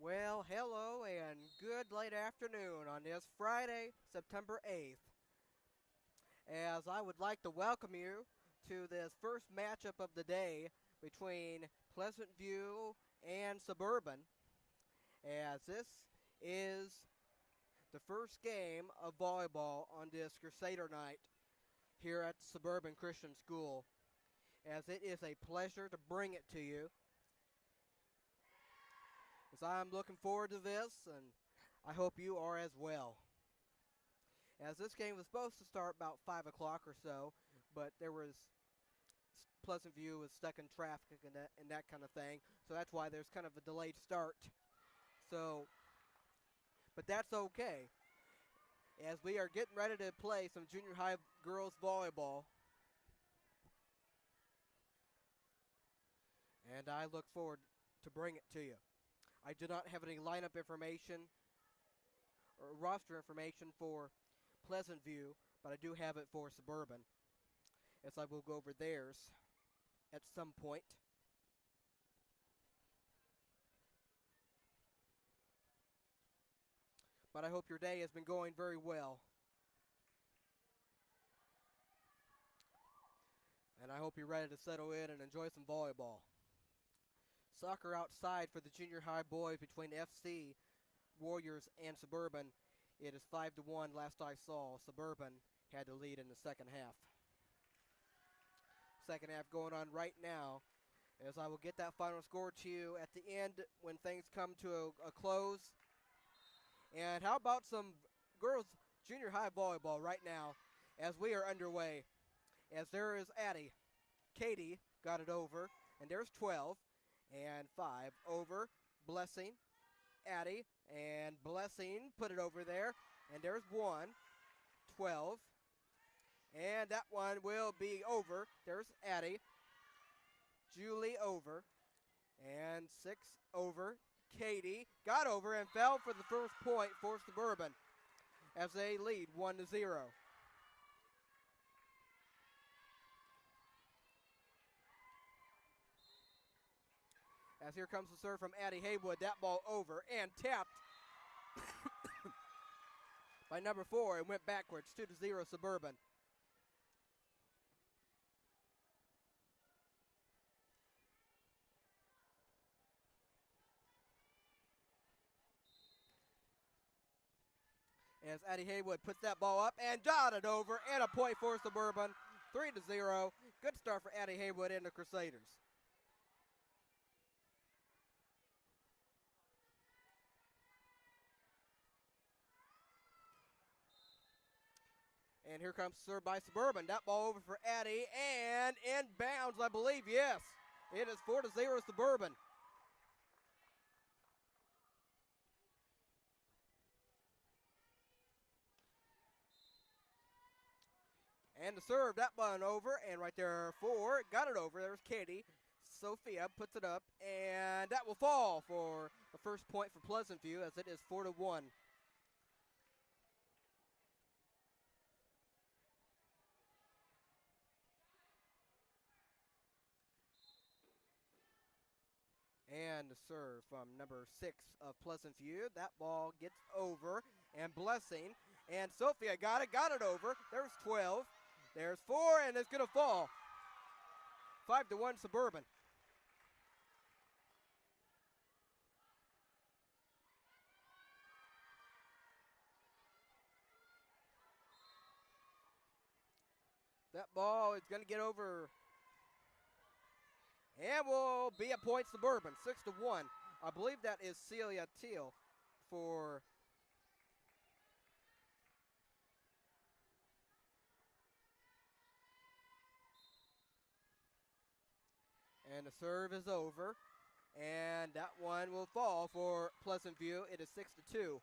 Well, hello and good late afternoon on this Friday, September 8th. As I would like to welcome you to this first matchup of the day between Pleasant View and Suburban, as this is the first game of volleyball on this Crusader night here at Suburban Christian School, as it is a pleasure to bring it to you. As I'm looking forward to this, and I hope you are as well. As this game was supposed to start about 5 o'clock or so, but there was Pleasant View was stuck in traffic and that kind of thing, so that's why there's kind of a delayed start. So, but that's okay, as we are getting ready to play some junior high girls volleyball. And I look forward to bring it to you. I do not have any lineup information or roster information for Pleasant View, but I do have it for Suburban, as I will go over theirs at some point. But I hope your day has been going very well. And I hope you're ready to settle in and enjoy some volleyball. Soccer outside for the junior high boys between FC, Warriors, and Suburban. It is 5-1 last I saw. Suburban had the lead in the second half. Second half going on right now, as I will get that final score to you at the end when things come to a close. And how about some girls junior high volleyball right now as we are underway. As there is Addie. Katie got it over, and there's 12 and 5 over. Blessing, Addie, and Blessing put it over there, and there's 1, 12, and that one will be over. There's Addie, Julie over, and 6 over. Katie got over and fell for the first point for Suburban as they lead 1-0. As here comes the serve from Addie Haywood. That ball over and tapped by number 4 and went backwards. 2-0 Suburban. As Addie Haywood puts that ball up and dotted over, and a point for Suburban. 3-0. Good start for Addie Haywood and the Crusaders. And here comes serve by Suburban. That ball over for Addie and inbounds, I believe. Yes, it is 4-0 Suburban. And the serve, that one over, and right there 4, got it over. There's Katie. Sophia puts it up, and that will fall for the first point for Pleasant View, as it is 4-1. And the serve from number 6 of Pleasant View. That ball gets over, and Blessing, and Sophia got it over. There's 12. There's 4, and it's going to fall. 5-1 Suburban. That ball is going to get over and will be a point Suburban, 6-1. I believe that is Celia Teal for and the serve is over, and that one will fall for Pleasant View. It is 6-2.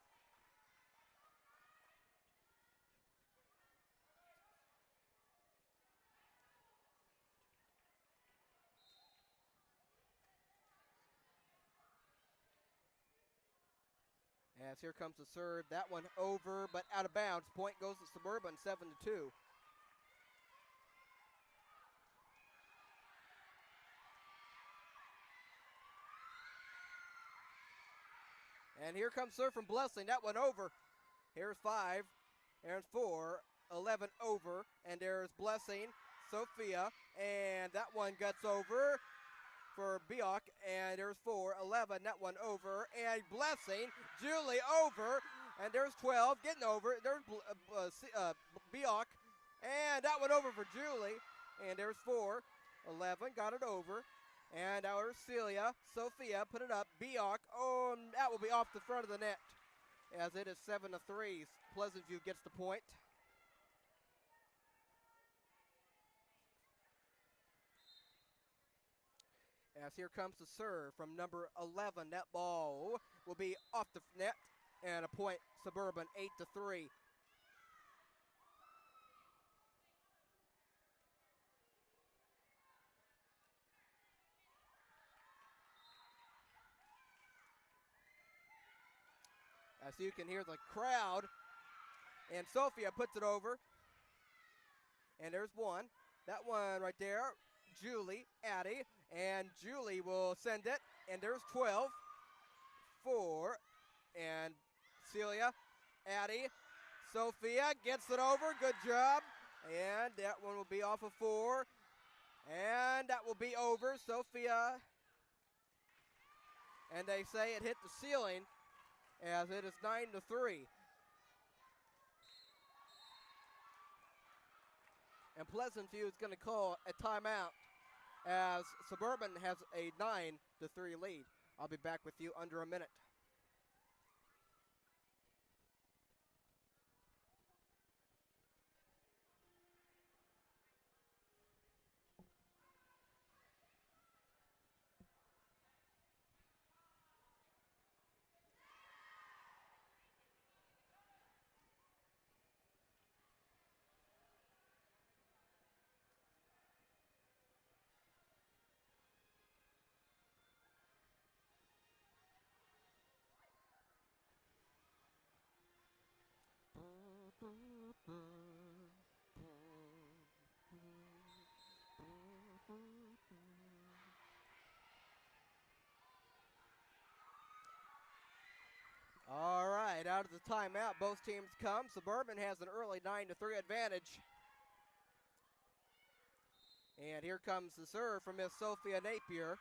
As here comes the serve, that one over, but out of bounds. Point goes to Suburban, 7-2. And here comes serve from Blessing. That one over. Here's 5. There's 4. 11 over. And there's Blessing. Sophia. And that one gets over for Bioch. And there's 4. 11. That one over. And Blessing. Julie over. And there's 12. Getting over. There's Bioch. And that one over for Julie. And there's 4. 11. Got it over. And our Celia, Sophia, put it up. Bioch, oh, that will be off the front of the net, as it is 7-3. Pleasant View gets the point. As here comes the serve from number 11. That ball will be off the net, and a point, Suburban, 8-3. As you can hear the crowd. And Sophia puts it over. And there's 1. That one right there. Julie, Addie. And Julie will send it. And there's 12. 4. And Celia, Addie. Sophia gets it over. Good job. And that one will be off of 4. And that will be over. Sophia. And they say it hit the ceiling, as it is 9-3. And Pleasant View is going to call a timeout, as Suburban has a 9-3 lead. I'll be back with you under a minute. All right, out of the timeout, both teams come. Suburban has an early 9-3 advantage. And here comes the serve from Miss Sophia Napier.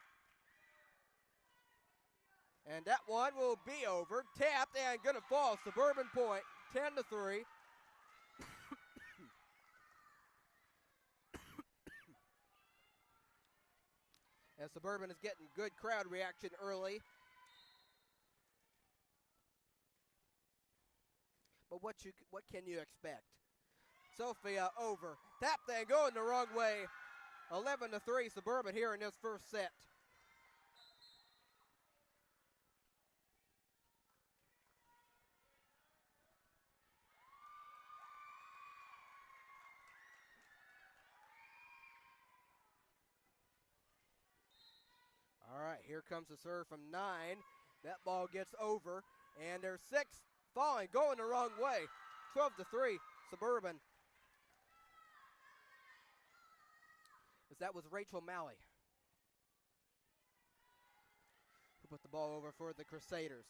And that one will be over. Tapped and going to fall. Suburban point, 10-3. As Suburban is getting good crowd reaction early. But what can you expect? Sophia over. Tap thing going the wrong way. 11-3 Suburban here in this first set. All right, here comes the serve from 9. That ball gets over, and there's 6 falling, going the wrong way. 12-3 Suburban. As that was Rachel Malley who put the ball over for the Crusaders.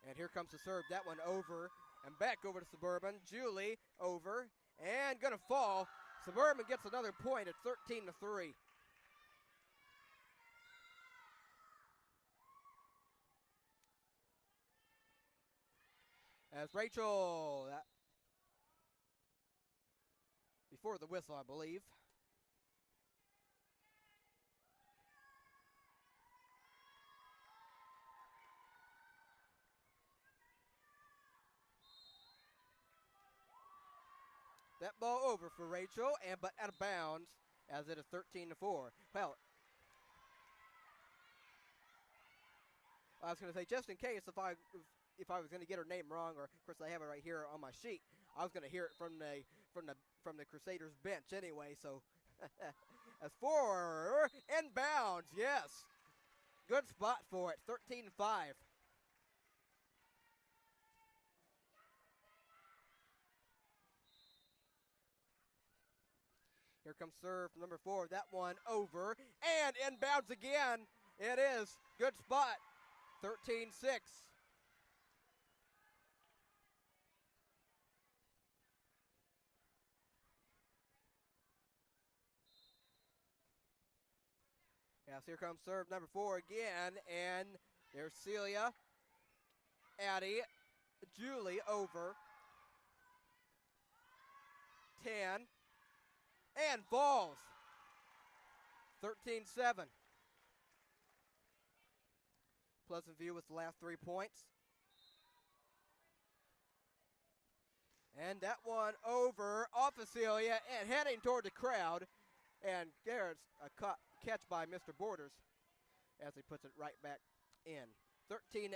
And here comes the serve. That one over and back over to Suburban. Julie over and going to fall. Suburban gets another point at 13-3. As Rachel, before the whistle, I believe. That ball over for Rachel, but out of bounds, as it is 13-4. Well, I was going to say, just in case if I was going to get her name wrong, or of course I have it right here on my sheet, I was going to hear it from the Crusaders bench anyway. So as for inbounds, yes, good spot for it. 13-5. Here comes serve number 4. That one over and inbounds again. It is. Good spot. 13-6. Yes, here comes serve number 4 again, and there's Celia, Addie, Julie over. 10, and falls. 13-7. Pleasant View with the last 3 points. And that one over off of Celia and heading toward the crowd. And there's a catch by Mr. Borders as he puts it right back in. 13-8.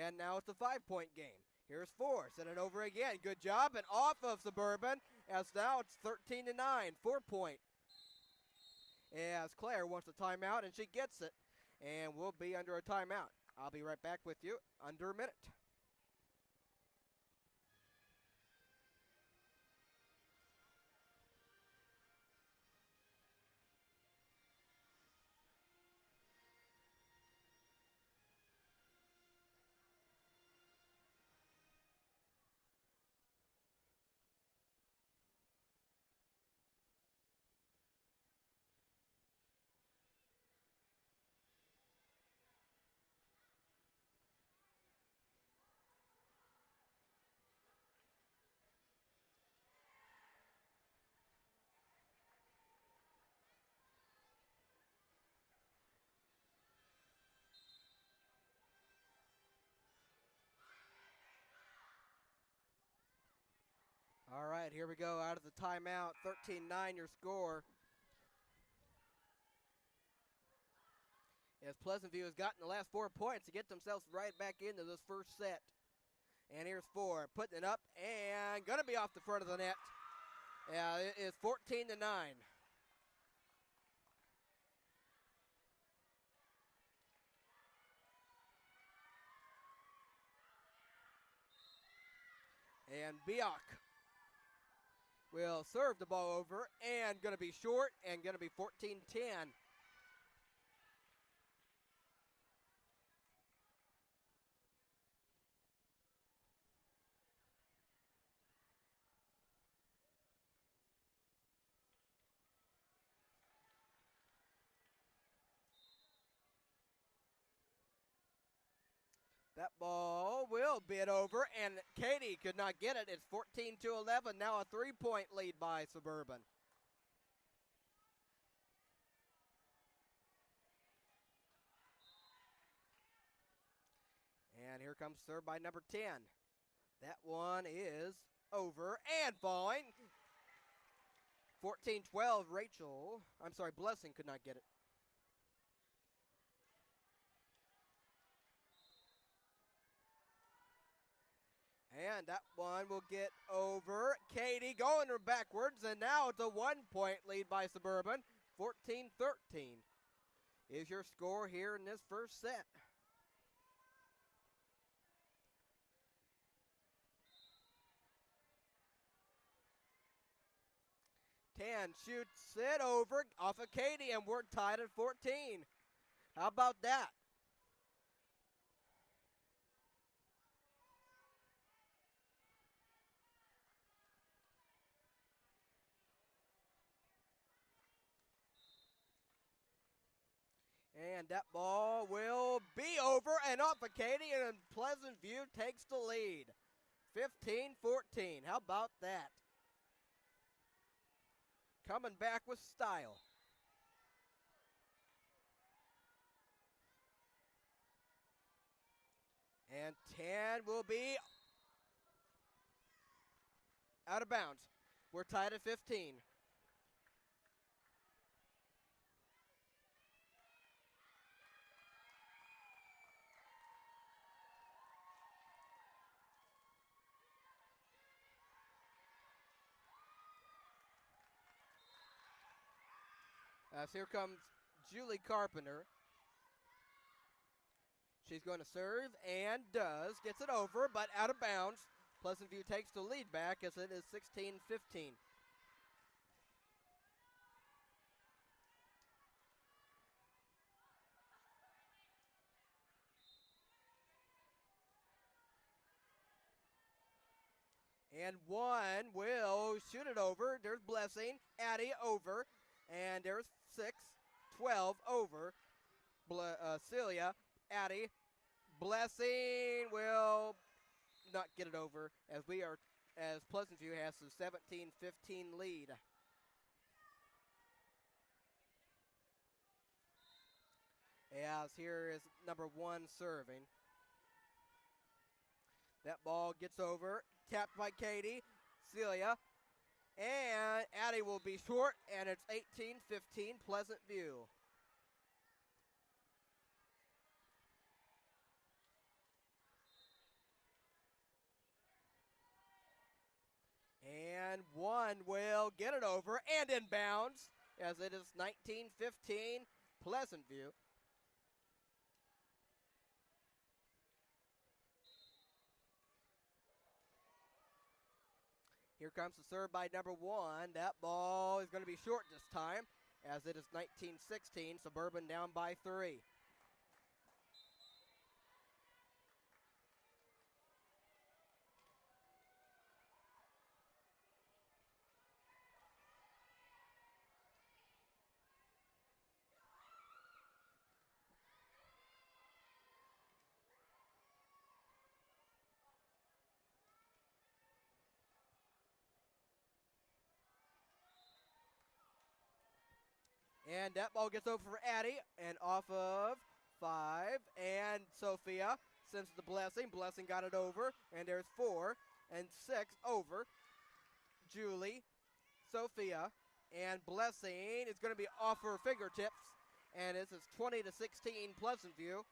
And now it's a 5-point game. Here's 4, send it over again. Good job, and off of Suburban, as now it's 13-9, 4-point. As Claire wants a timeout, and she gets it, and we'll be under a timeout. I'll be right back with you under a minute. All right, here we go out of the timeout. 13-9 your score. As Pleasant View has gotten the last 4 points to get themselves right back into this first set. And here's 4, putting it up and going to be off the front of the net. Yeah, it is 14-9. And Biak will serve the ball over and going to be short and going to be 14-10. That ball will bid over, and Katie could not get it. It's 14-11, now a 3-point lead by Suburban. And here comes serve by number 10. That one is over and falling. 14-12, Blessing could not get it. And that one will get over. Katie going backwards, and now it's a 1-point lead by Suburban. 14-13 is your score here in this first set. Tan shoots it over off of Katie, and we're tied at 14. How about that? And that ball will be over and off of Katie, and Pleasant View takes the lead. 15-14. How about that? Coming back with style. And 10 will be out of bounds. We're tied at 15. As here comes Julie Carpenter. She's going to serve and does. Gets it over, but out of bounds. Pleasant View takes the lead back as it is 16-15. And one will shoot it over. There's Blessing. Addie over. And there's 6, 12 over. Celia, Addie. Blessing will not get it over as Pleasant View has a 17-15 lead. As here is number 1 serving. That ball gets over, tapped by Katie, Celia, and Addie will be short, and it's 18-15 Pleasant View. And one will get it over and inbounds as it is 19-15 Pleasant View. Here comes the serve by number 1. That ball is going to be short this time as it is 19-16, Suburban down by 3. And that ball gets over for Addie and off of 5. And Sophia sends the Blessing. Blessing got it over. And there's 4 and 6 over. Julie, Sophia, and Blessing is going to be off her fingertips. And this is 20-16 Pleasant View.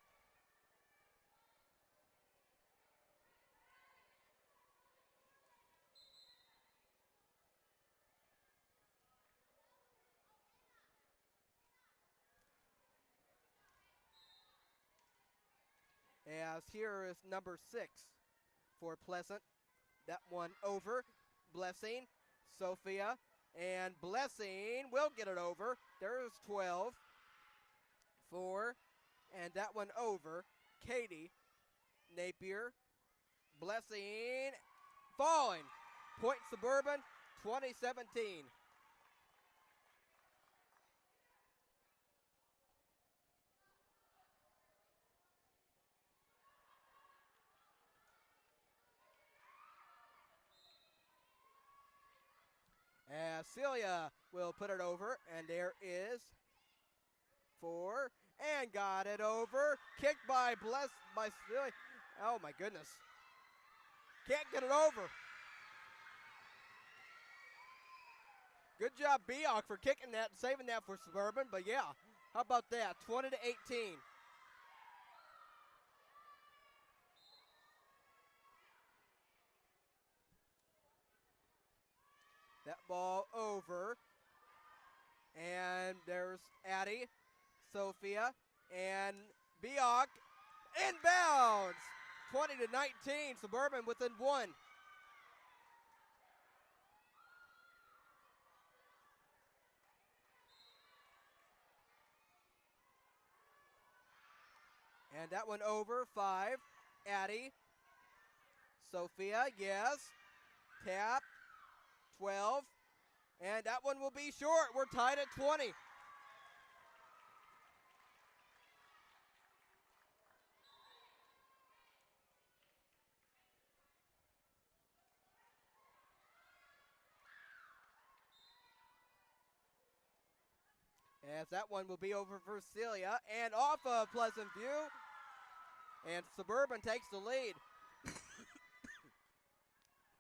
As here is number 6 for Pleasant. That one over. Blessing, Sophia, and Blessing will get it over. There's 12. 4, and that one over. Katie, Napier, Blessing, falling. Point Suburban, 20-17. As Celia will put it over, and there is 4, and got it over. Kicked by Celia. Oh my goodness. Can't get it over. Good job, Beock, for kicking that and saving that for Suburban, but yeah, how about that? 20-18. That ball over. And there's Addie, Sophia, and Beock. Inbounds! 20-19, Suburban within 1. And that one over, 5. Addie, Sophia, yes. Tap, 12. And that one will be short. We're tied at 20. As that one will be over for Celia and off of Pleasant View. And Suburban takes the lead.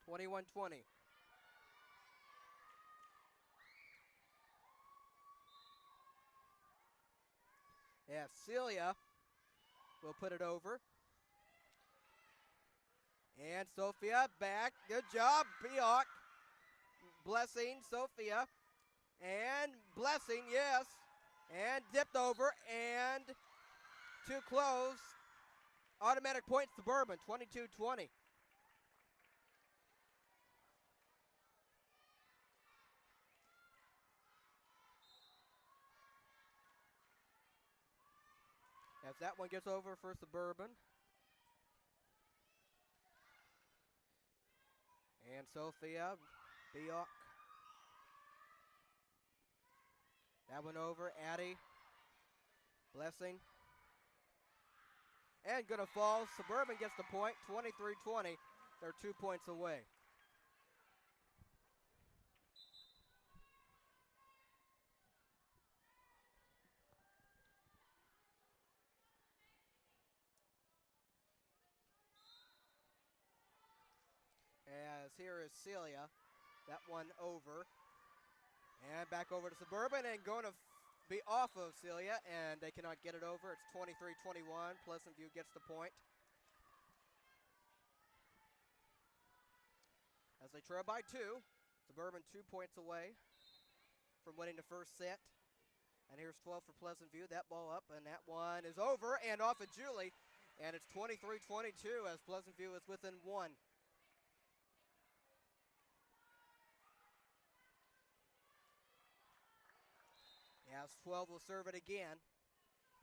21-20. Yeah, Celia will put it over. And Sophia back. Good job, Beock. Blessing, Sophia. And Blessing, yes. And dipped over and too close. Automatic point Suburban, 22-20. As that one gets over for Suburban. And Sophia Biok. That one over. Addie. Blessing. And gonna fall. Suburban gets the point. 23-20. They're 2 points away. As here is Celia. That one over. And back over to Suburban and going to be off of Celia, and they cannot get it over. It's 23-21. Pleasant View gets the point. As they trail by 2. Suburban 2 points away from winning the first set. And here's 12 for Pleasant View. That ball up, and that one is over and off of Julie. And it's 23-22 as Pleasant View is within 1. As 12 will serve it again.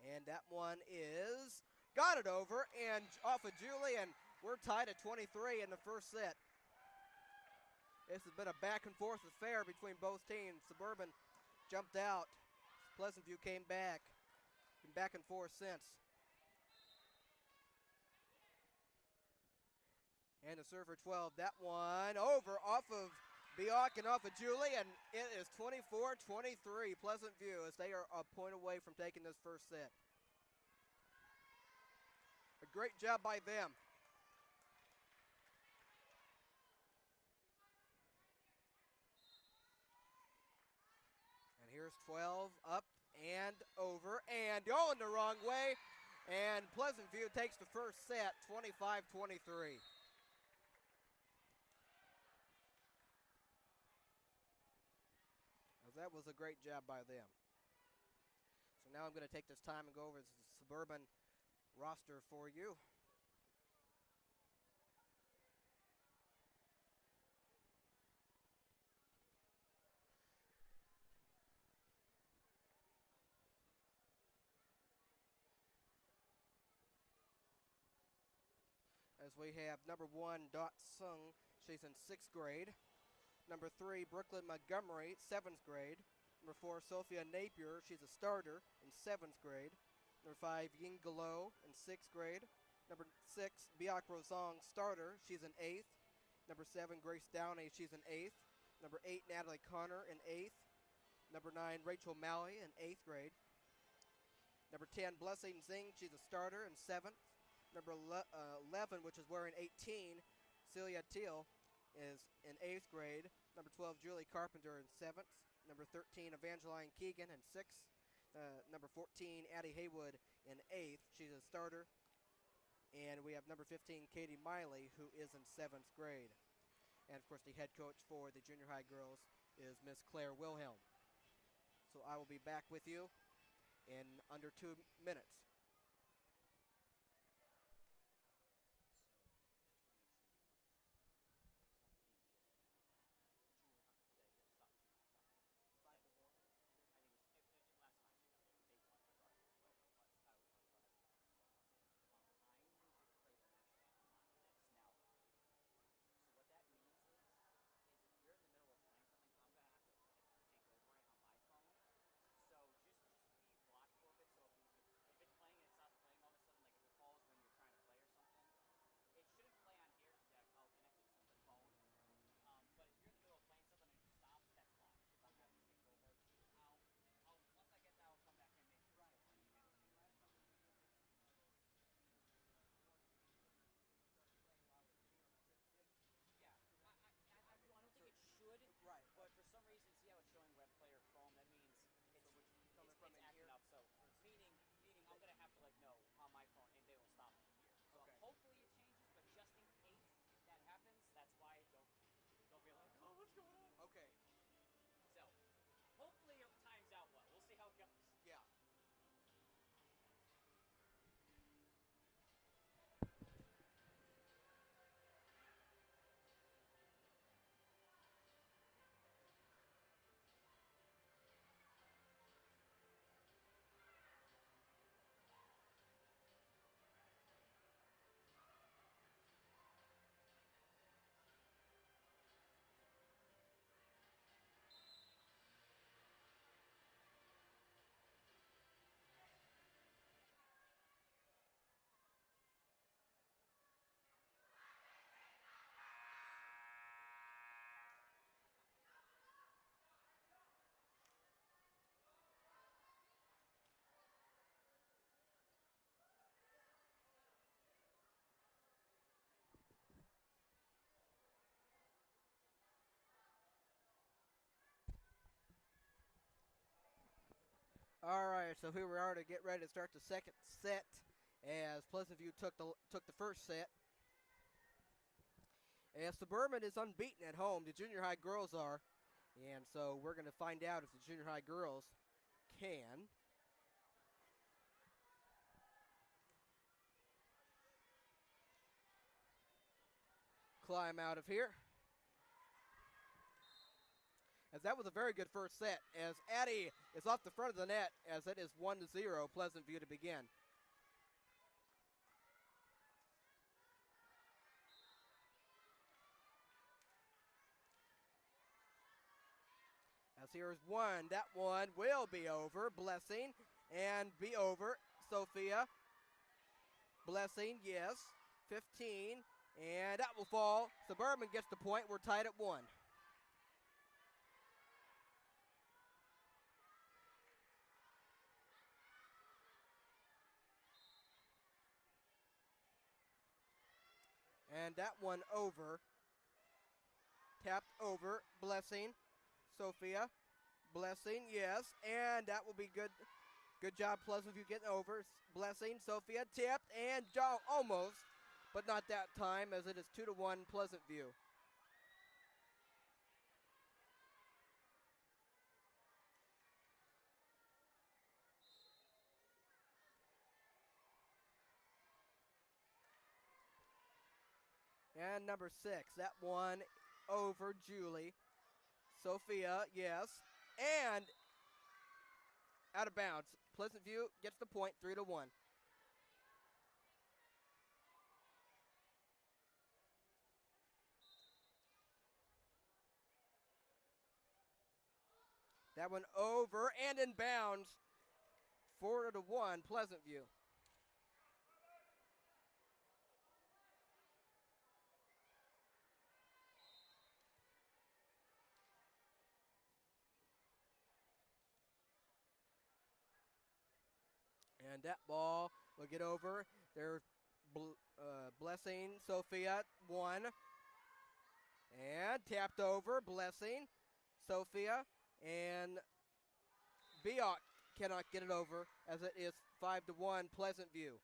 And that one is got it over and off of Julie, and we're tied at 23 in the first set. This has been a back and forth affair between both teams. Suburban jumped out. Pleasant View came back. Been back and forth since. And the server 12, that one over off of Biok and off of Julie, and it is 24-23 Pleasant View as they are a point away from taking this first set. A great job by them. And here's 12 up and over and going the wrong way, and Pleasant View takes the first set 25-23. That was a great job by them. So now I'm going to take this time and go over the Suburban roster for you. As we have number 1, Dot Sung. She's in 6th grade. Number 3, Brooklyn Montgomery, 7th grade. Number 4, Sophia Napier. She's a starter in 7th grade. Number 5, Ying Galo in 6th grade. Number 6, Biak Rosong, starter. She's in 8th. Number 7, Grace Downey. She's in 8th. Number 8, Natalie Connor in 8th. Number 9, Rachel Malley in 8th grade. Number 10, Blessing Zing. She's a starter in 7th. Number 11, which is wearing 18, Celia Teal, is in 8th grade. Number 12, Julie Carpenter in 7th. Number 13, Evangeline Keegan in 6th. Number 14, Addie Haywood in 8th. She's a starter. And we have number 15, Katie Miley, who is in 7th grade. And, of course, the head coach for the junior high girls is Miss Claire Wilhelm. So I will be back with you in under 2 minutes. All right, so here we are to get ready to start the second set as Pleasant View took the first set. As Suburban is unbeaten at home, the junior high girls are, and so we're going to find out if the junior high girls can climb out of here. As that was a very good first set, as Addie is off the front of the net, as it is 1-0 Pleasant View to begin. As here's one, that one will be over, Blessing, and be over, Sophia. Blessing, yes, 15, and that will fall. Suburban gets the point, we're tied at 1. And that one over. Tapped over. Blessing. Sophia. Blessing, yes. And that will be good. Good job, Pleasant View getting over. Blessing. Sophia tipped and almost. But not that time as it is 2-1 Pleasant View. And number 6, that one over Julie. Sophia, yes. And out of bounds. Pleasant View gets the point, 3-1. That one over and in bounds. 4-1 Pleasant View. And that ball will get over. There's Blessing, Sophia, 1. And tapped over, Blessing, Sophia, and Biot cannot get it over as it is 5-1 Pleasant View.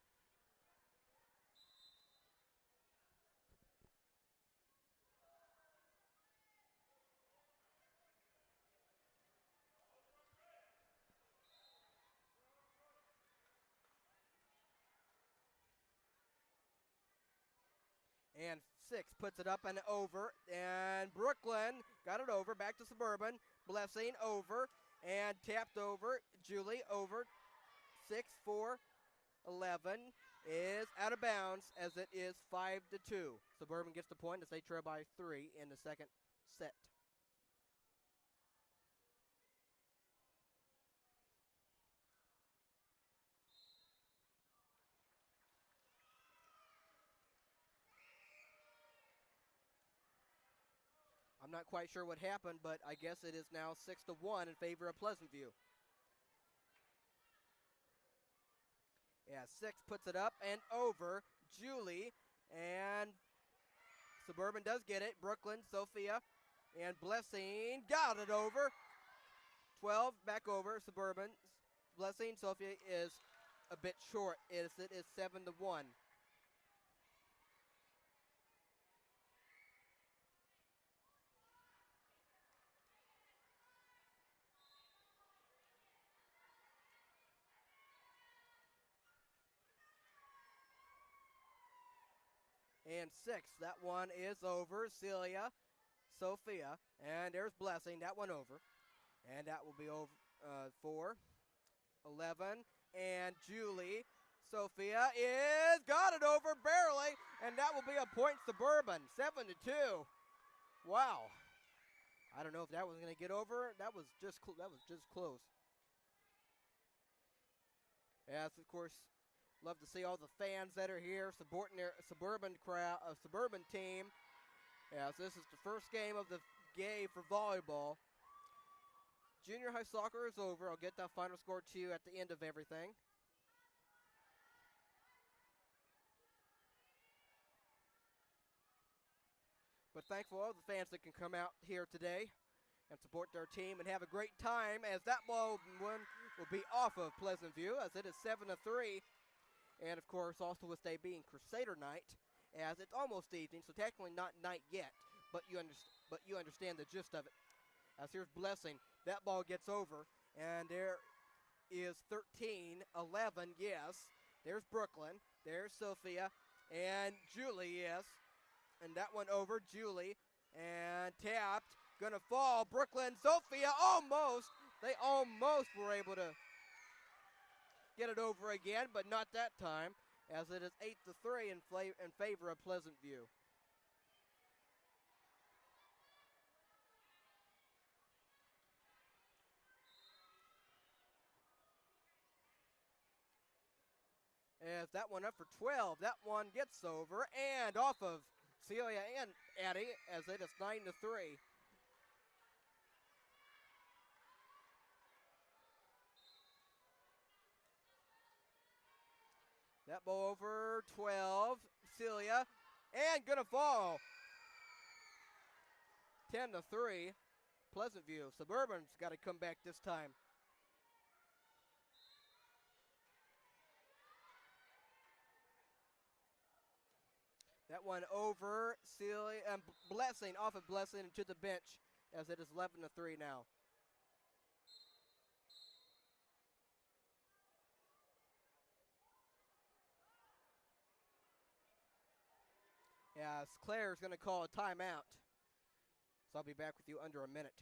And 6 puts it up and over. And Brooklyn got it over. Back to Suburban. Blessing over. And tapped over. Julie over. 6-4. 11 is out of bounds as it is 5-2. Suburban gets the point as they trail by 3 in the second set. I'm not quite sure what happened, but I guess it is now 6-1 in favor of Pleasant View. Yeah, 6 puts it up and over. Julie and Suburban does get it. Brooklyn, Sophia, and Blessing got it over. 12 back over. Suburban. Blessing, Sophia is a bit short. It is 7-1. And 6, that one is over. Celia, Sophia, and there's Blessing. That one over. And that will be over 4, 11, and Julie. Sophia is got it over barely, and that will be a point Suburban, 7-2. Wow. I don't know if that was going to get over. That was just close. Yes, of course, love to see all the fans that are here supporting their Suburban crowd, Suburban team. Yes, this is the first game of the day for volleyball. Junior high soccer is over. I'll get that final score to you at the end of everything. But thankful all the fans that can come out here today and support their team and have a great time as that ball will be off of Pleasant View as it is 7-3. And, of course, also with today being Crusader night, as it's almost evening, so technically not night yet, but you understand the gist of it. As here's Blessing. That ball gets over, and there is 13-11, yes. There's Brooklyn. There's Sophia. And Julie, yes. And that one over, Julie. And tapped. Gonna fall. Brooklyn, Sophia, almost. They almost were able to get it over again, but not that time, as it is 8-3 in favor of Pleasant View. As that one up for 12, that one gets over and off of Celia and Addie, as it is 9-3. That ball over 12, Celia, and gonna fall. 10-3, Pleasant View. Suburban's got to come back this time. That one over Celia and Blessing, off of Blessing and to the bench, as it is 11-3 now. As Claire's going to call a timeout. So I'll be back with you under a minute.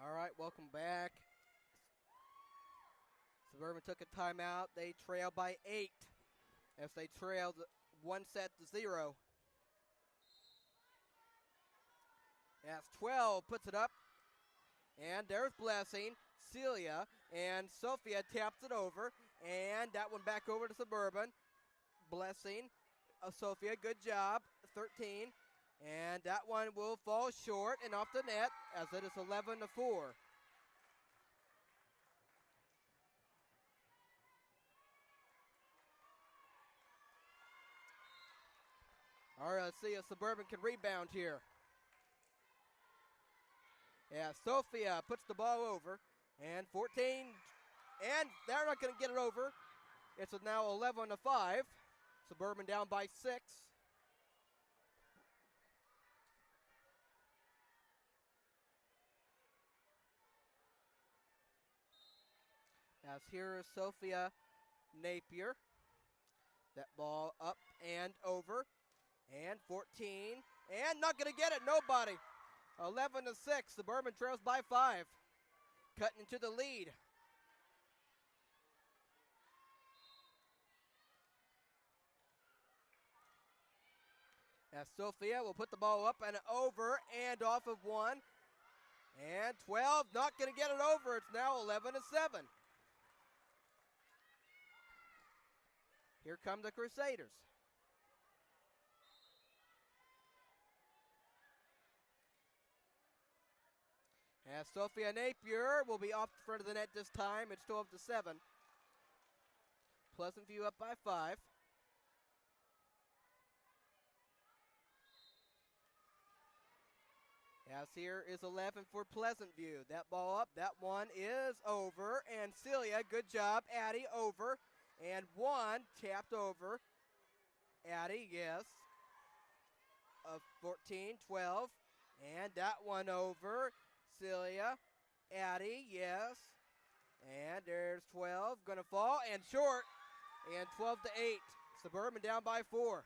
All right, welcome back. Suburban took a timeout. They trail by 8 as they trailed 1-0. As 12 puts it up. And there's Blessing, Celia, and Sophia taps it over. And that one back over to Suburban. Blessing, Sophia, good job, 13. And that one will fall short and off the net as it is 11-4. All right, let's see if Suburban can rebound here. Yeah, Sophia puts the ball over. And 14, and they're not going to get it over. It's now 11-5. Suburban down by 6. As here is Sophia Napier. That ball up and over. And 14. And not going to get it. Nobody. 11-6. Suburban trails by 5. Cutting into the lead. As Sophia will put the ball up and over and off of 1. And 12. Not going to get it over. It's now 11-7. Here come the Crusaders. As Sophia Napier will be off the front of the net this time. It's 12-7. Pleasant View up by 5. As here is 11 for Pleasant View. That ball up. That one is over. And Celia, good job. Addie over. And 1 tapped over. Addie, yes. 14, 12. And that one over. Celia, Addie, yes. And there's 12. Going to fall and short. And 12-8. Suburban down by 4.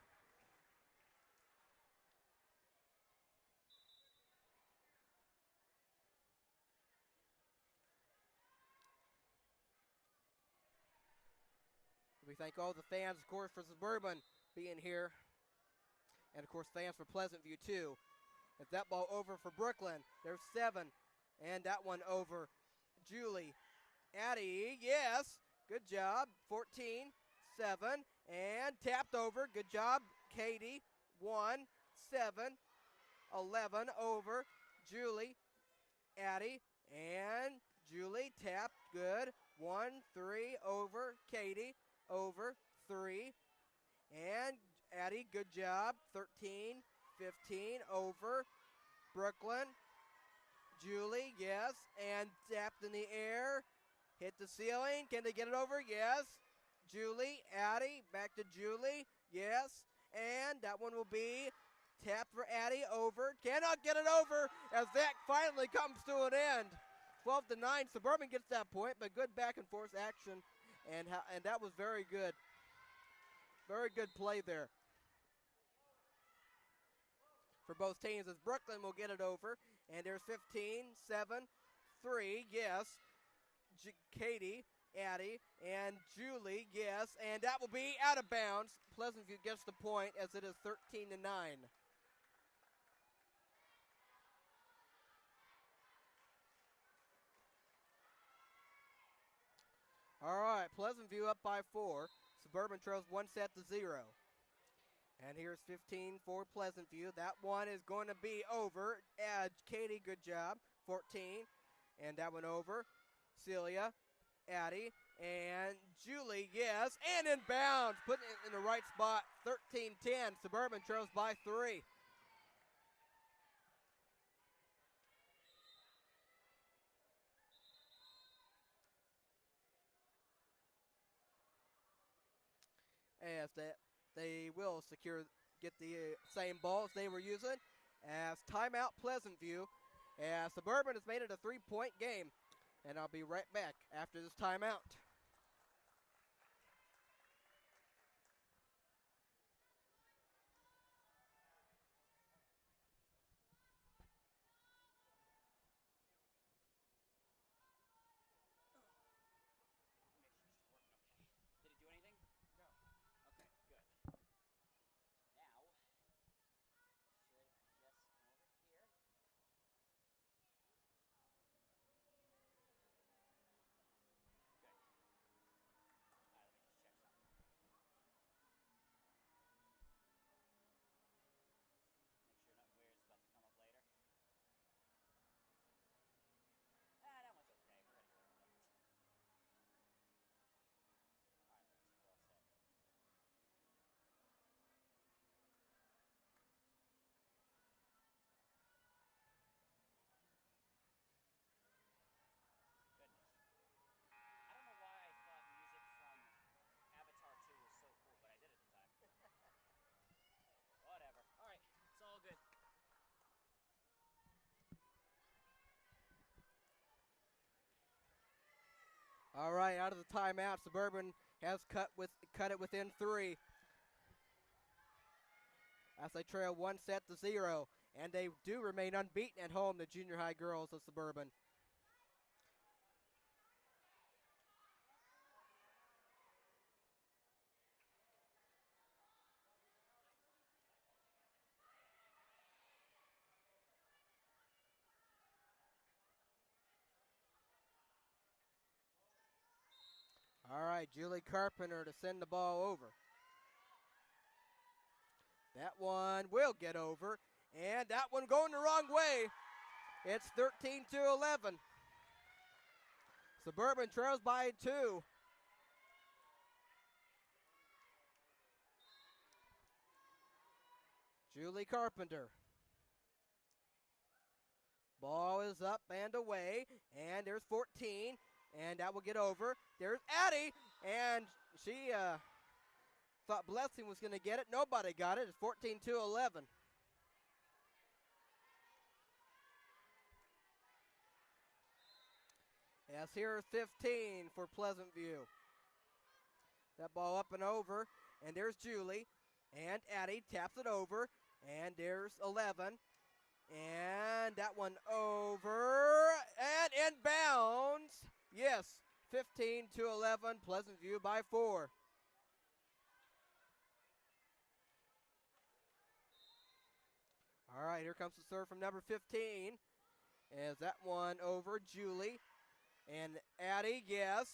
We thank all the fans, of course, for Suburban being here. And, of course, fans for Pleasant View, too. If that ball over for Brooklyn, there's 7. And that one over Julie. Addie, yes. Good job. 14, 7. And tapped over. Good job, Katie. 1, 7, 11 over Julie. Addie. And Julie tapped. Good. 1, 3 over Katie. Over 3. And Addie, good job. 13, 15 over Brooklyn. Julie, yes. And tapped in the air. Hit the ceiling. Can they get it over? Yes. Julie, Addie, back to Julie. Yes. And that one will be tapped for Addie over. Cannot get it over as that finally comes to an end. 12-9. Suburban gets that point, but good back and forth action. And that was very good. Very good play there for both teams as Brooklyn will get it over. And there's 15, 7, 3, yes. Katie, Addie, and Julie, yes. And that will be out of bounds. Pleasant View gets the point as it is 13-9. All right, Pleasant View up by 4. Suburban trails 1-0. And here's 15 for Pleasant View. That one is going to be over. Katie, good job. 14. And that one over. Celia, Addie, and Julie, yes. And in bounds. Putting it in the right spot. 13-10. Suburban trails by 3. As they will get the same balls they were using. As timeout Pleasant View. As Suburban has made it a 3-point game. And I'll be right back after this timeout. All right, out of the timeout, Suburban has cut it within 3. As they trail 1-0. And they do remain unbeaten at home, the junior high girls of Suburban. All right, Julie Carpenter to send the ball over. That one will get over, and that one going the wrong way. It's 13-11. Suburban trails by 2. Julie Carpenter. Ball is up and away, and there's 14, and that will get over. There's Addie, and she thought Blessing was going to get it. Nobody got it. It's 14-11. As here's 15 for Pleasant View. That ball up and over, and there's Julie, and Addie taps it over, and there's 11. And that one over and inbounds. Yes, 15-11, Pleasant View by 4. All right, here comes the serve from number 15. As that one over, Julie. And Addie, yes.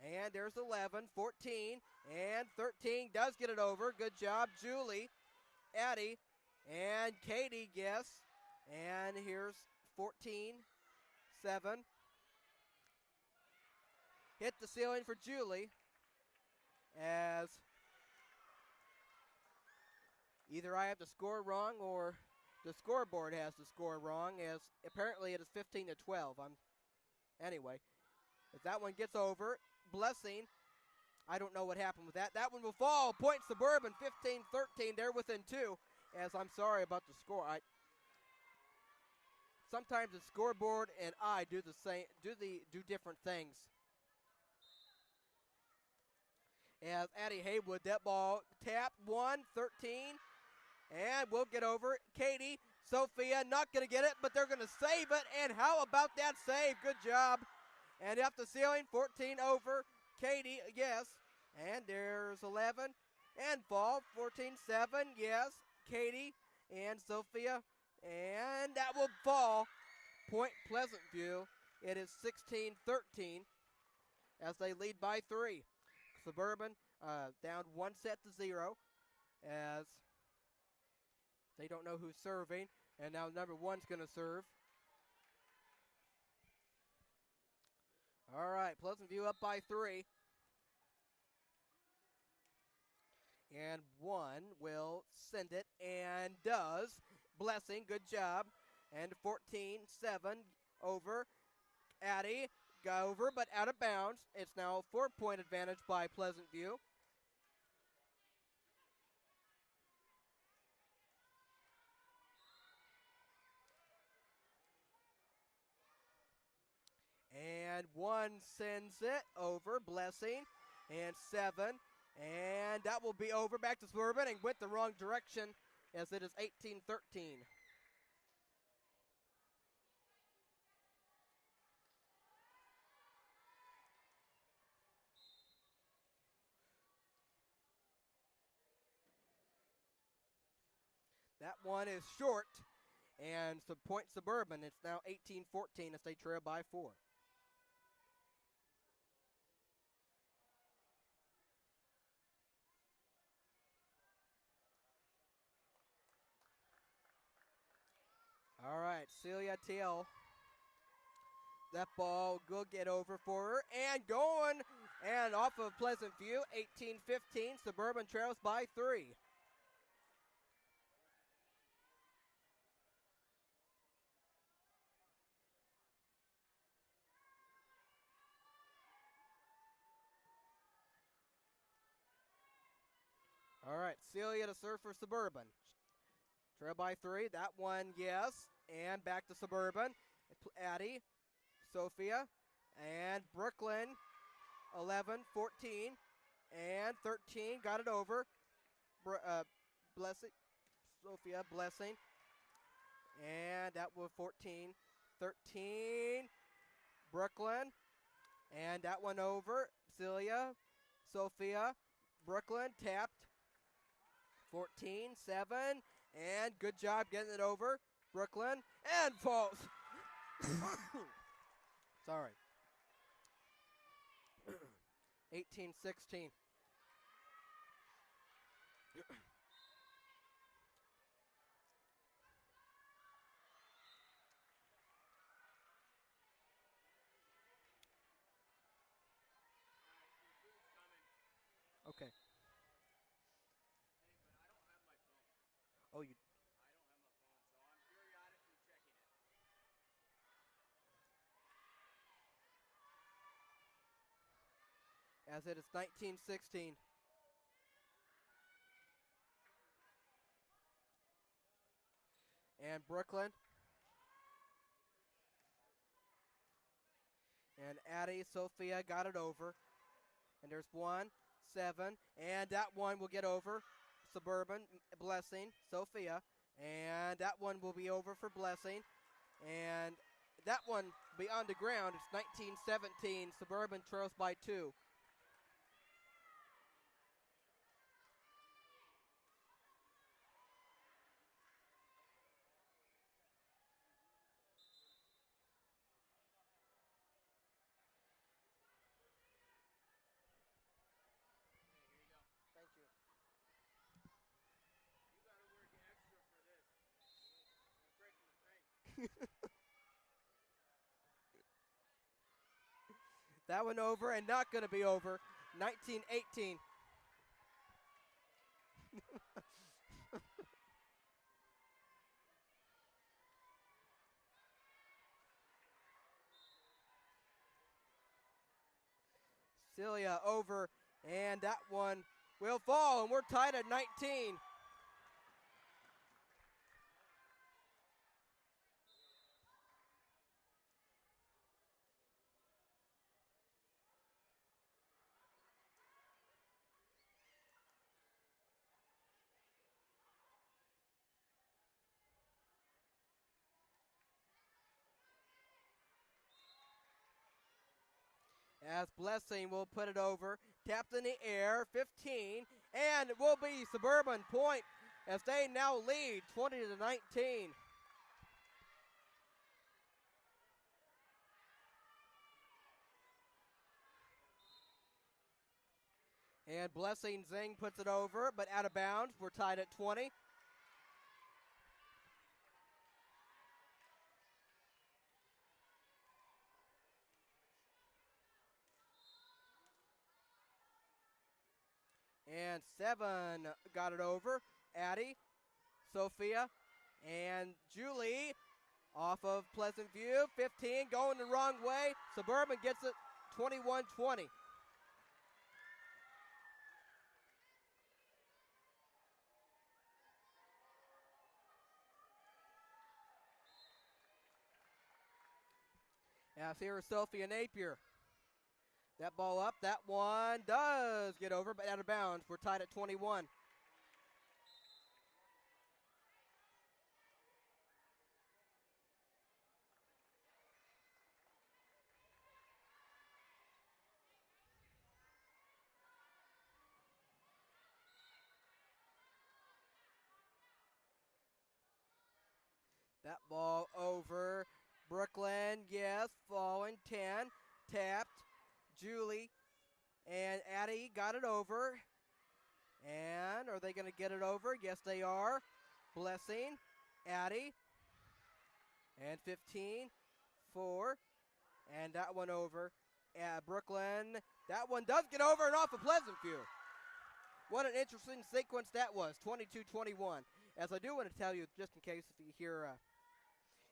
And there's 11, 14, and 13 does get it over. Good job, Julie, Addie, and Katie, yes. And here's 14, 7. Hit the ceiling for Julie as either I have the score wrong or the scoreboard has the score wrong, as apparently it is 15 to 12. Anyway, if that one gets over, Blessing, I don't know what happened with that. That one will fall. Point Suburban, 15-13. They're within 2. As I'm sorry about the score. Sometimes the scoreboard and I do the same, do different things. As Addie Haywood, that ball tapped, 13, and we'll get over. Katie, Sophia, not going to get it, but they're going to save it. And how about that save? Good job. And up the ceiling, 14 over. Katie, yes. And there's 11. And fall, 14-7, yes. Katie and Sophia. And that will fall. Point Pleasant View. It is 16-13 as they lead by 3. Suburban down 1-0 as they don't know who's serving. And now number 1's going to serve. All right, Pleasant View up by 3. And 1 will send it and does. Blessing, good job. And 14-7 over. Addie got over, but out of bounds. It's now a 4-point advantage by Pleasant View. And 1 sends it over, Blessing, and 7. And that will be over, back to Suburban, and went the wrong direction as it is 18-13. That one is short, and some point Suburban. It's now 18-14 as they trail by 4. All right, Celia Teal. That ball will get over for her. And going and off of Pleasant View, 18-15. Suburban trails by 3. All right, Celia to serve for Suburban. Trail by 3. That one, yes. And back to Suburban. Addie, Sophia, and Brooklyn. 11, 14, and 13. Got it over. Blessing. Sophia, Blessing. And that was 14, 13. Brooklyn. And that one over. Celia, Sophia, Brooklyn tapped. 14, 7, and good job getting it over. Brooklyn, and falls. Sorry. 18-16. Okay. Oh, you. As it is 19-16. And Brooklyn. And Addie, Sophia got it over. And there's 1, 7. And that one will get over. Suburban, Blessing, Sophia. And that one will be over for Blessing. And that one be on the ground. It's 19-17. Suburban trails by 2. That one over and not going to be over. 19-18. Celia over, and that one will fall, and we're tied at 19. As Blessing will put it over, tapped in the air, 15, and it will be Suburban point as they now lead 20-19. And Blessing Zing puts it over, but out of bounds. We're tied at 20. And 7 got it over. Addie, Sophia, and Julie off of Pleasant View. 15 going the wrong way. Suburban gets it 21-20. As here is Sophia Napier. That ball up. That one does get over, but out of bounds. We're tied at 21. That ball over. Brooklyn, yes, falling 10. Tapped. Julie and Addie got it over. And are they going to get it over? Yes, they are. Blessing, Addie, and 15, 4. And that one over. Brooklyn, that one does get over and off of Pleasant View. What an interesting sequence that was, 22-21. As I do want to tell you, just in case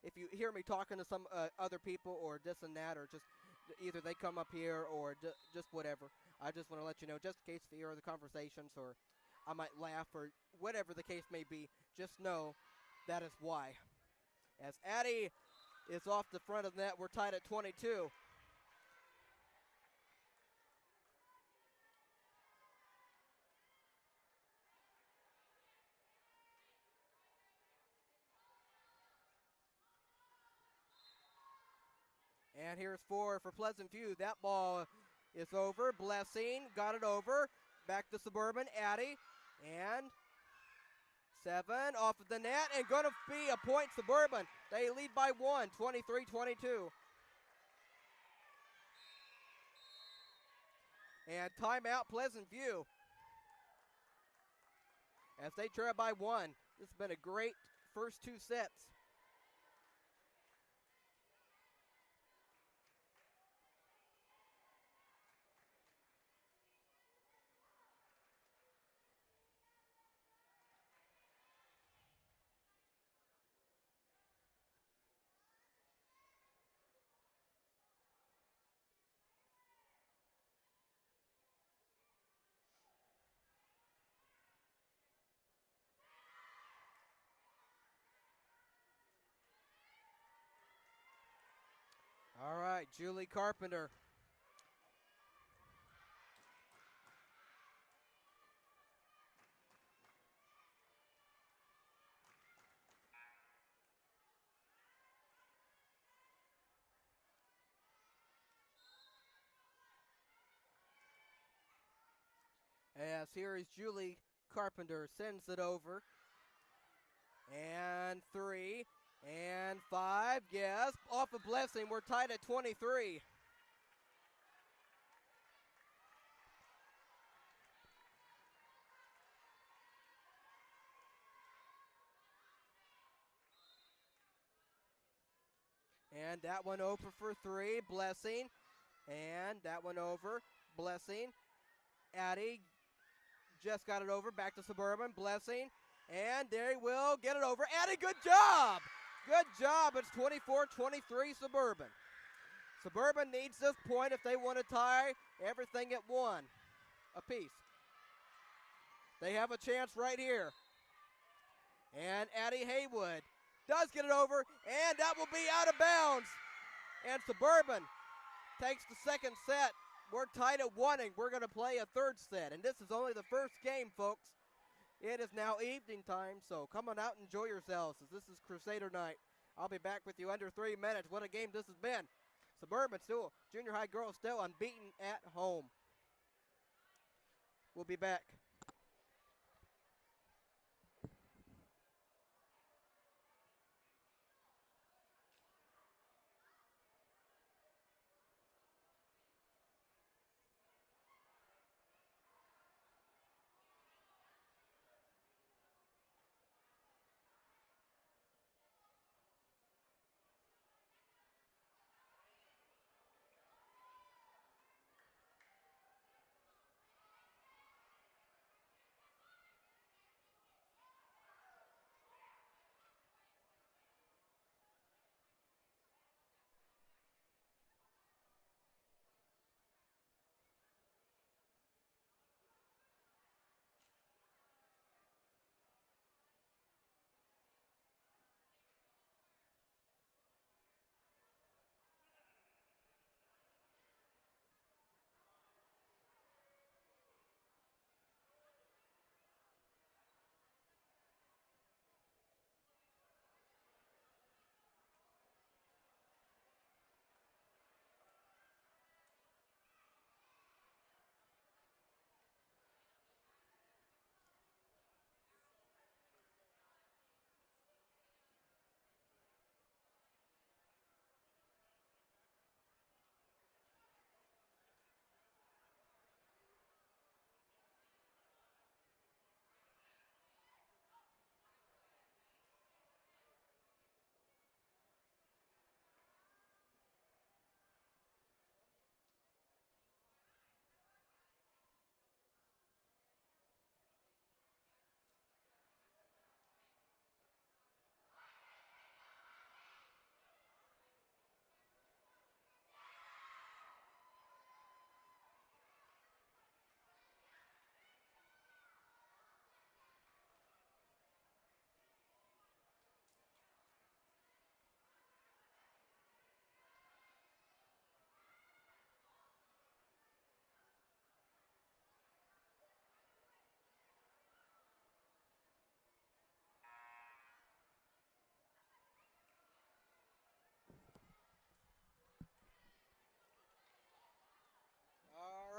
if you hear me talking to some other people or this and that, or just either they come up here or just whatever, I just want to let you know, just in case if you hear the conversations or I might laugh or whatever the case may be, just know that is why. As Addie is off the front of the net, we're tied at 22. And here's 4 for Pleasant View. That ball is over. Blessing got it over. Back to Suburban. Addie. And 7 off of the net. And going to be a point Suburban. They lead by 1, 23-22. And timeout Pleasant View. As they trail by 1. This has been a great first 2 sets. All right, Julie Carpenter. As here is Julie Carpenter, sends it over. And 3, and 5, yes, off of Blessing. We're tied at 23. And that one over for three, Blessing. And that one over, Blessing. Addie just got it over, back to Suburban, Blessing. And they will get it over. Addie, good job! Good job. It's 24-23 Suburban. Suburban needs this point if they want to tie everything at one apiece. They have a chance right here. And Addie Haywood does get it over, and that will be out of bounds. And Suburban takes the second set. We're tied at one, and we're going to play a third set. And this is only the first game, folks. It is now evening time, so come on out and enjoy yourselves, as this is Crusader night. I'll be back with you under 3 minutes. What a game this has been. Suburban still, junior high girls still unbeaten at home. We'll be back.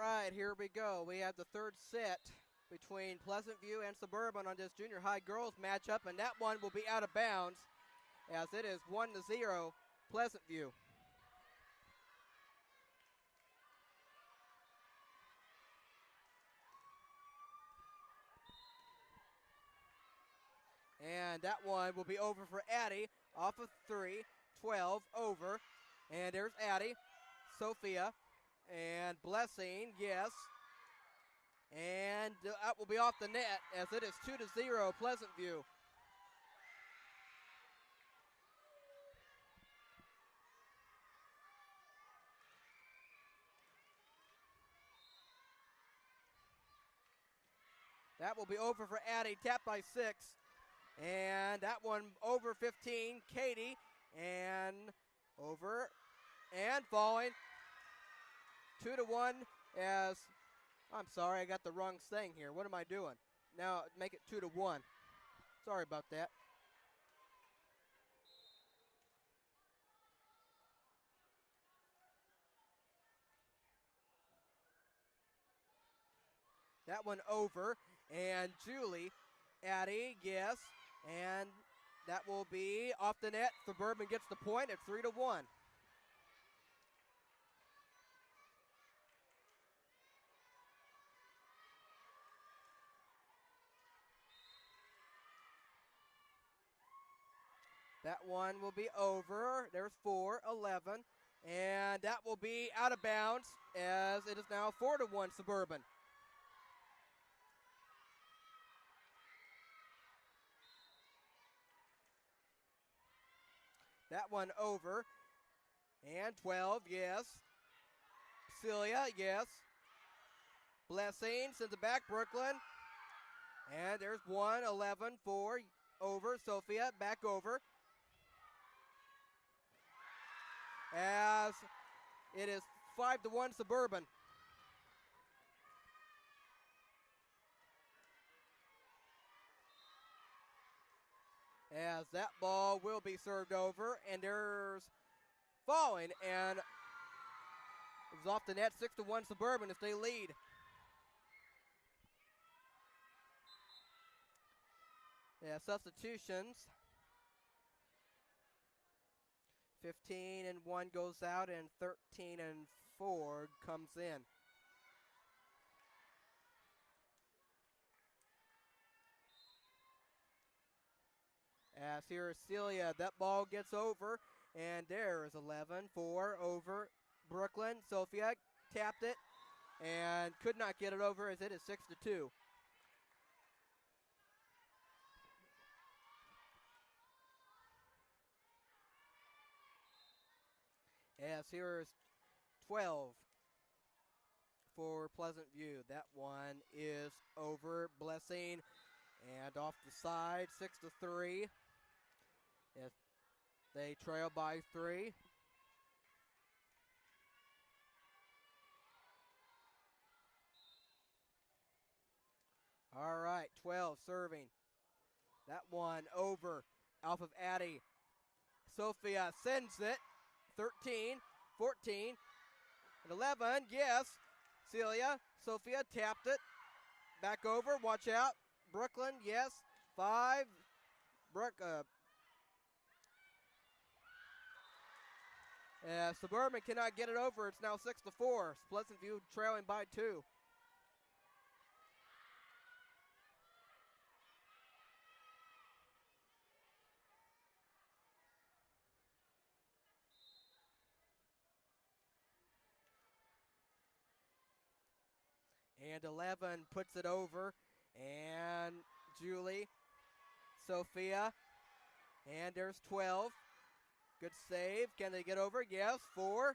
All right, here we go. We have the third set between Pleasant View and Suburban on this junior high girls matchup, and that one will be out of bounds as it is 1-0 Pleasant View. And that one will be over for Addie off of 3, 12 over. And there's Addie, Sophia, and Blessing, yes. And that will be off the net as it is 2-0 Pleasant View. That will be over for Addie, tapped by 6. And that one over 15, Katie, and over and falling. 2-1 as, I'm sorry, I got the wrong thing here. What am I doing? Now make it 2-1. Sorry about that. That one over, and Julie, Addie, yes, and that will be off the net. Suburban gets the point at 3-1. That one will be over. There's 4-11. And that will be out of bounds as it is now 4-1 Suburban. That one over. And 12, yes. Celia, yes. Blessing sends it back, Brooklyn. And there's 1-11, 4 over. Sophia back over. As it is 5-1 Suburban. As that ball will be served over, and there's falling, and it was off the net, 6-1 Suburban as they lead. Yeah, substitutions. 15-1 goes out, and 13-4 comes in. As here is Celia, that ball gets over, and there is 11-4 over Brooklyn. Sophia tapped it and could not get it over as it is 6-2. As here is 12 for Pleasant View. That one is over. Blessing and off the side, 6-3. As they trail by 3. All right, 12 serving. That one over off of Addie. Sophia sends it. 13, 14, and 11, yes. Celia, Sophia tapped it. Back over, watch out. Brooklyn, yes. 5. Suburban cannot get it over. It's now 6-4. Pleasant View trailing by 2. And 11 puts it over. And Julie, Sophia, and there's 12. Good save. Can they get over? Yes. 4.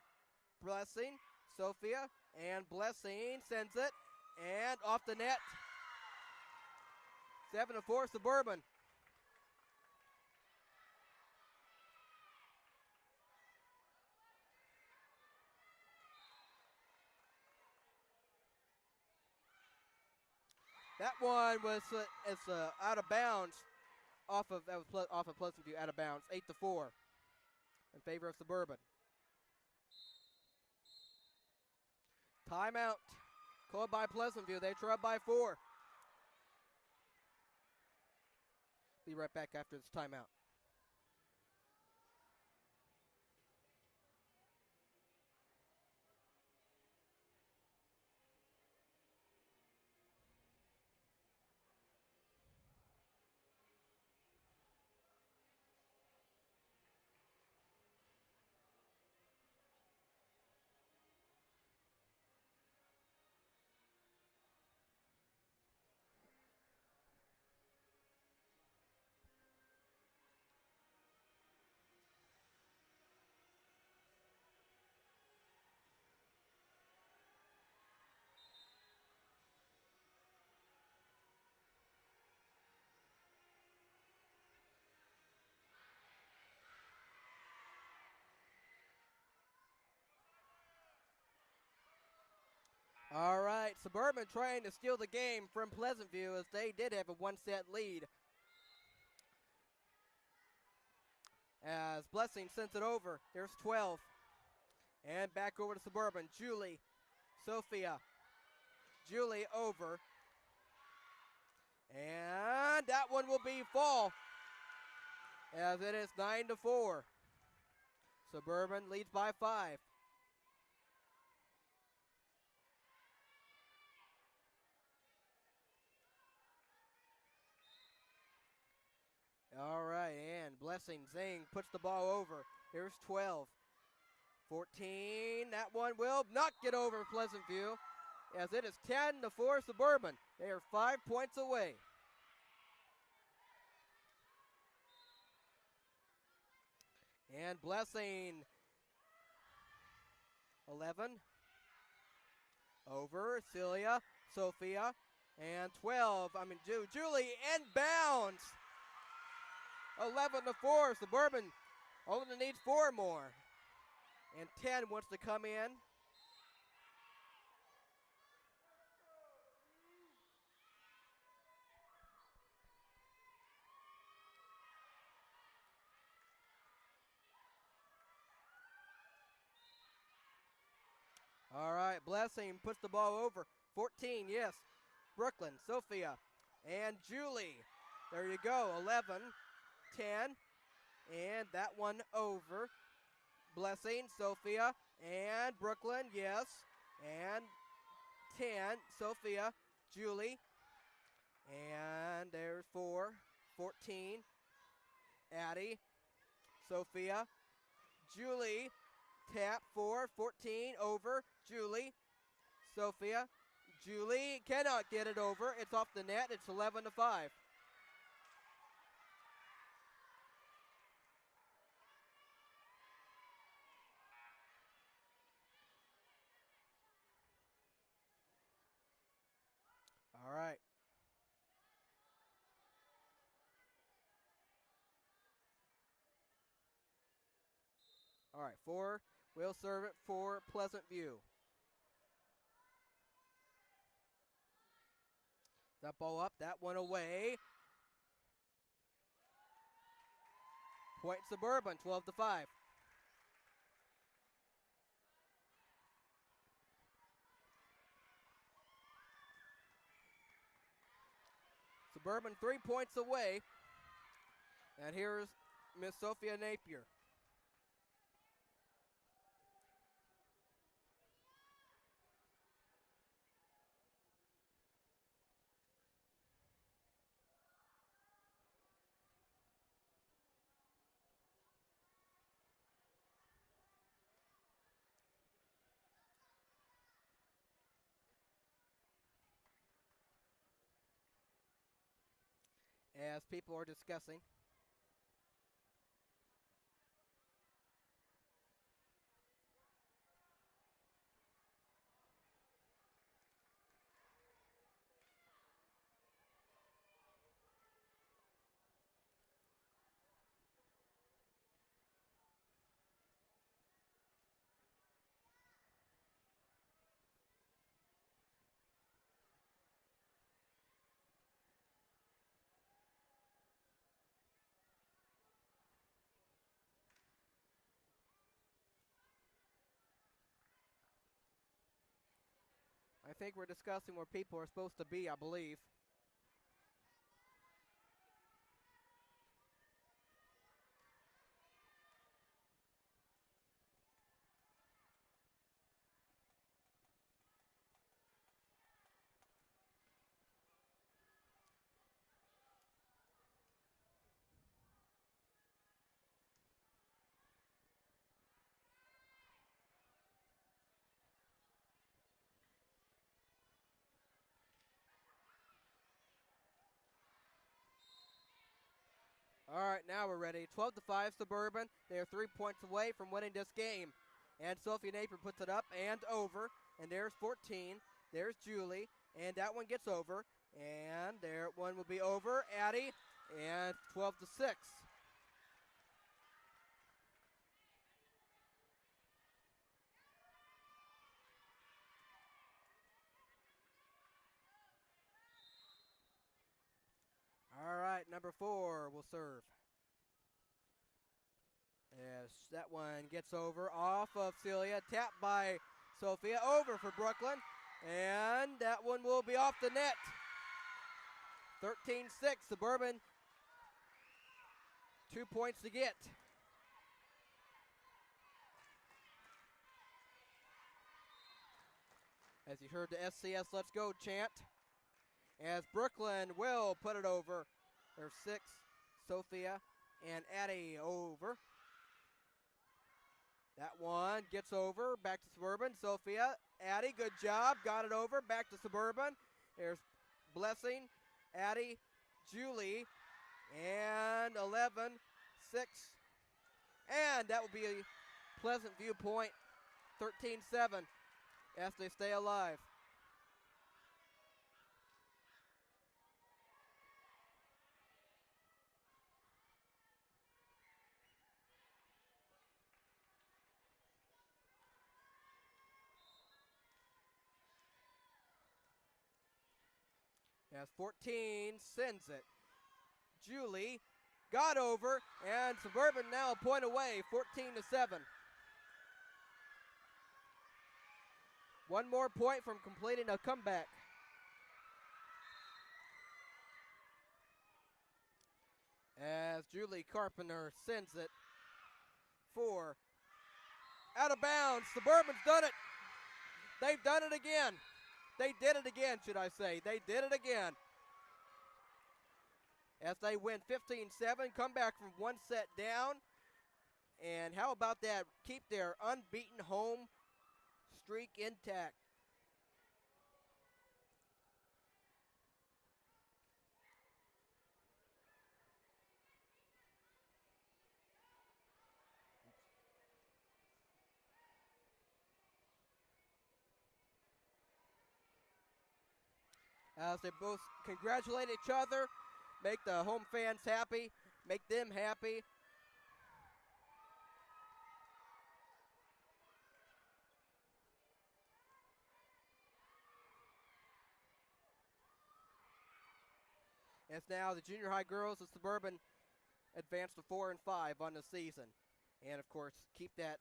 Blessing, Sophia, and Blessing sends it. And off the net. 7-4 Suburban. That one was out of bounds. Off of Pleasant View, out of bounds. 8-4 in favor of Suburban. Timeout called by Pleasant View. They trail by 4. Be right back after this timeout. All right, Suburban trying to steal the game from Pleasant View as they did have a 1-set lead. As Blessing sends it over, there's 12. And back over to Suburban. Julie, Sophia, Julie over. And that one will be fall as it is 9-4. Suburban leads by 5. All right, and Blessing Zing puts the ball over. Here's 12. 14, that one will not get over Pleasant View, as it is 10-4 Suburban. They are 5 points away. And Blessing, 11, over Celia, Sophia, and 12, Julie, and bounds. 11-4, Suburban only needs 4 more. And 10 wants to come in. All right, Blessing puts the ball over. 14, yes. Brooklyn, Sophia, and Julie. There you go, 11, 10, and that one over. Blessing, Sophia, and Brooklyn, yes. And 10, Sophia, Julie, and there's 4, 14, Addie, Sophia, Julie, tap 4, 14, over, Julie, Sophia, Julie cannot get it over. It's off the net. It's 11-5. All right. All right, 4 will serve it for Pleasant View. That ball up, that one away. Point Suburban, 12-5. Suburban 3 points away. And here's Miss Sophia Napier. As people are discussing. I think we're discussing where people are supposed to be, I believe. All right, now we're ready. 12-5 Suburban. They are 3 points away from winning this game. And Sophia Napier puts it up and over. And there's 14. There's Julie. And that one gets over. And there one will be over. Addie. And 12-6. All right, number 4 will serve. Yes, that one gets over off of Celia. Tapped by Sophia. Over for Brooklyn. And that one will be off the net. 13-6. Suburban. 2 points to get. As you heard the SCS Let's Go chant. As Brooklyn will put it over. There's 6, Sophia and Addie over. That one gets over, back to Suburban. Sophia, Addie, good job, got it over, back to Suburban. There's Blessing, Addie, Julie, and 11, 6. And that will be a Pleasant View point, 13-7, as they stay alive. As 14 sends it. Julie got over, and Suburban now a point away, 14-7. One more point from completing a comeback. As Julie Carpenter sends it for out of bounds. Suburban's done it. They've done it again. They did it again, should I say. They did it again. As they win 15-7, come back from one set down. And how about that? Keep their unbeaten home streak intact. As they both congratulate each other, make the home fans happy, make them happy. As now the junior high girls of Suburban advance to 4-5 on the season. And of course, keep that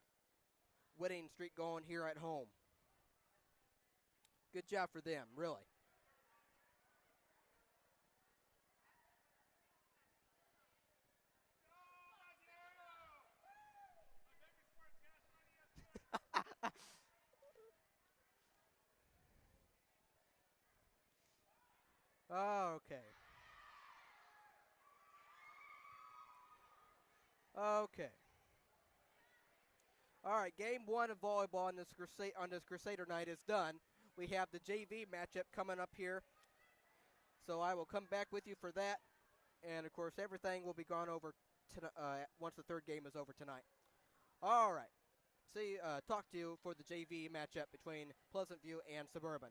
winning streak going here at home. Good job for them, really. Okay. Okay. All right, game one of volleyball on this Crusader night is done. We have the JV matchup coming up here. So I will come back with you for that. And, of course, everything will be gone over once the third game is over tonight. All right. Talk to you for the JV matchup between Pleasant View and Suburban.